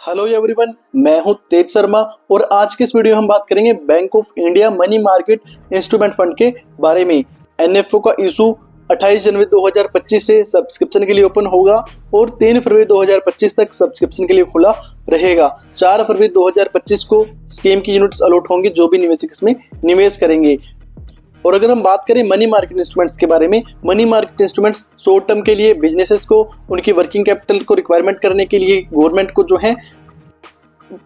Hello everyone, मैं हूं तेज शर्मा और आज के इस वीडियो में हम बात करेंगे bank of India money market instrument fund के बारे में। एनएफओ का इशू 28 जनवरी 2025 से सब्सक्रिप्शन के लिए ओपन होगा और 3 फरवरी 2025 तक सब्सक्रिप्शन के लिए खुला रहेगा। 4 फरवरी 2025 को स्कीम की यूनिट्स अलॉट होंगी जो भी निवेशक इसमें निवेश करेंगे। और अगर हम बात करें मनी मार्केट इंस्ट्रूमेंट्स के बारे में, money market instruments short term के लिए बिजनेसेस को उनकी वर्किंग कैपिटल को रिक्वायरमेंट करने के लिए गवर्नमेंट को जो है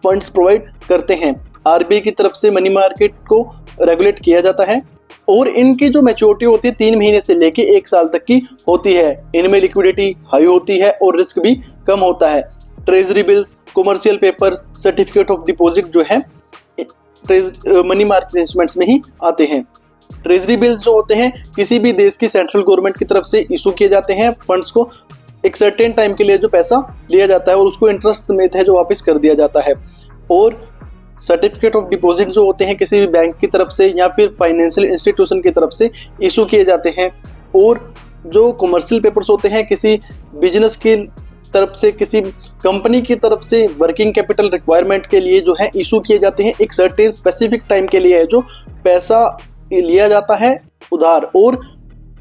फंड्स प्रोवाइड करते हैं। आरबीआई की तरफ से मनी मार्केट को रेगुलेट किया जाता है और इनकी जो मैच्योरिटी होती है 3 महीने से लेके 1 साल तक की होती है। इनमें लिक्विडिटी हाई होती है और रिस्क भी कम होता है। Treasury bills, commercial paper, certificate of deposit जो है मनी मार्केट इंस्ट्रूमेंट्स में ही आते हैं। ट्रेजरी बिल्स जो होते हैं किसी भी देश की सेंट्रल गवर्नमेंट की तरफ से इशू किए जाते हैं फंड्स को। एक सर्टेन टाइम के लिए जो पैसा लिया जाता है और उसको इंटरेस्ट समेत है जो वापस कर दिया जाता है। और सर्टिफिकेट ऑफ डिपॉजिट जो होते हैं किसी भी बैंक की तरफ से या फिर फाइनेंशियल इंस्टीट्यूशन की तरफ से इशू किए जाते हैं। और जो कमर्शियल पेपर्स होते हैं किसी बिजनेस की तरफ से, किसी कंपनी की तरफ से वर्किंग कैपिटल रिक्वायरमेंट के लिए जो है इशू किए जाते हैं। एक सर्टेन स्पेसिफिक टाइम के लिए है जो पैसा लिया जाता है उधार और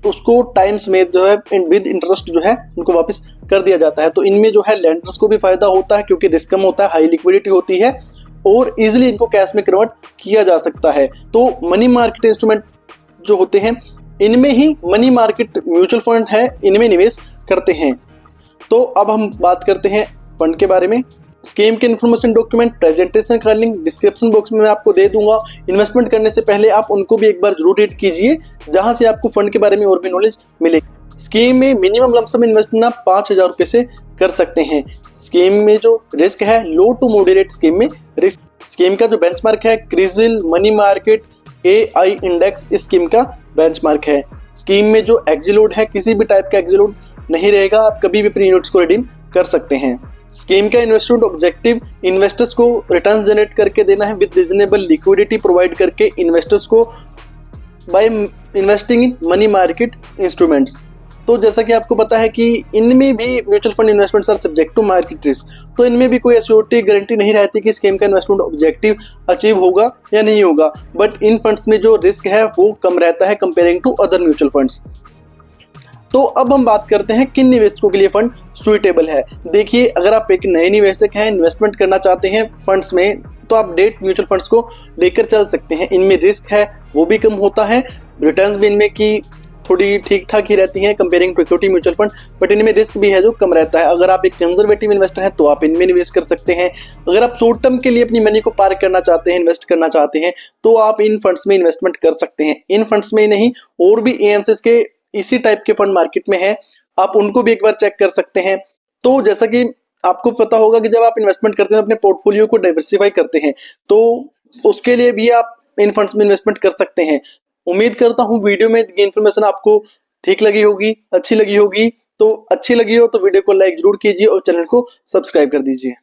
उसको टाइम समेत जो है विद इंटरेस्ट जो है उनको वापस कर दिया जाता है। तो इनमें जो है लेंडर्स को भी फायदा होता है क्योंकि रिस्क कम होता है, हाई लिक्विडिटी होती है और इजीली इनको कैश में कन्वर्ट किया जा सकता है। तो मनी मार्केट इंस्ट्रूमेंट जो होते हैं इनमें ही मनी मार्केट म्यूचुअल फंड है, इनमें निवेश करते हैं। तो अब हम बात करते हैं फंड के बारे में। स्कीम के इन्फॉर्मेशन डॉक्यूमेंट प्रेजेंटेशन का लिंक डिस्क्रिप्शन बॉक्स में मैं आपको दे दूंगा। इन्वेस्टमेंट करने से पहले आप उनको भी एक बार जरूर रीड कीजिए जहां से आपको फंड के बारे में और भी नॉलेज मिलेगी। स्कीम में मिनिमम लमसम इन्वेस्टमेंट आप 5,000 रुपए से कर सकते हैं। स्कीम में जो रिस्क है लो टू मॉडरेट स्कीम में रिस्क। स्कीम का जो बेंचमार्क है CRISIL money market AI index इस स्कीम का बेंचमार्क है। स्कीम में जो एक्जिलोड है किसी भी टाइप का एक्जिलोड नहीं रहेगा, आप कभी भी अपनी यूनिट्स को रिडीम कर सकते हैं। स्कीम का इन्वेस्टमेंट ऑब्जेक्टिव इन्वेस्टर्स को रिटर्न्स जनरेट करके देना है विद रीजनेबल लिक्विडिटी प्रोवाइड करके इन्वेस्टर्स को by investing in money market instruments. तो जैसा कि आपको पता है कि इनमें भी mutual fund investments are subject to market risk. तो इनमें भी कोई एश्योरिटी गारंटी नहीं रहती कि स्कीम का इन्वेस्टमेंट ऑब्जेक्टिव अचीव होगा या नहीं होगा, बट इन फंड्स में जो रिस्क है वो कम रहता है comparing to other mutual funds. तो अब हम बात करते हैं किन निवेशकों के लिए फंड सुइटेबल है। देखिए, अगर आप एक नए निवेशक हैं, इन्वेस्टमेंट करना चाहते हैं फंड्स में, तो आप डेट म्यूचुअल फंड्स को लेकर चल सकते हैं। इनमें रिस्क है वो भी कम होता है, रिटर्न्स भी इनमें की थोड़ी ठीक ठाक ही रहती हैं comparing to equity mutual fund, but इनमें रिस्क भी है जो कम रहता है। अगर आप एक कंजर्वेटिव इन्वेस्टर हैं तो आप इनमें निवेश कर सकते हैं। अगर आप शॉर्ट टर्म के लिए अपनी मनी को पार्क करना चाहते हैं, इन्वेस्ट करना चाहते हैं, तो आप इन फंड्स में इन्वेस्टमेंट कर सकते हैं। इन फंड्स में नहीं, और भी एएमसीज के इसी टाइप के फंड मार्केट में है, आप उनको भी एक बार चेक कर सकते हैं। तो जैसा कि आपको पता होगा कि जब आप इन्वेस्टमेंट करते हैं अपने पोर्टफोलियो को डाइवर्सिफाई करते हैं, तो उसके लिए भी आप इन फंड्स में इन्वेस्टमेंट कर सकते हैं। उम्मीद करता हूं वीडियो में दी इन्फॉर्मेशन आपको ठीक लगी होगी, अच्छी लगी होगी। तो अच्छी लगी हो तो वीडियो को लाइक जरूर कीजिए और चैनल को सब्सक्राइब कर दीजिए।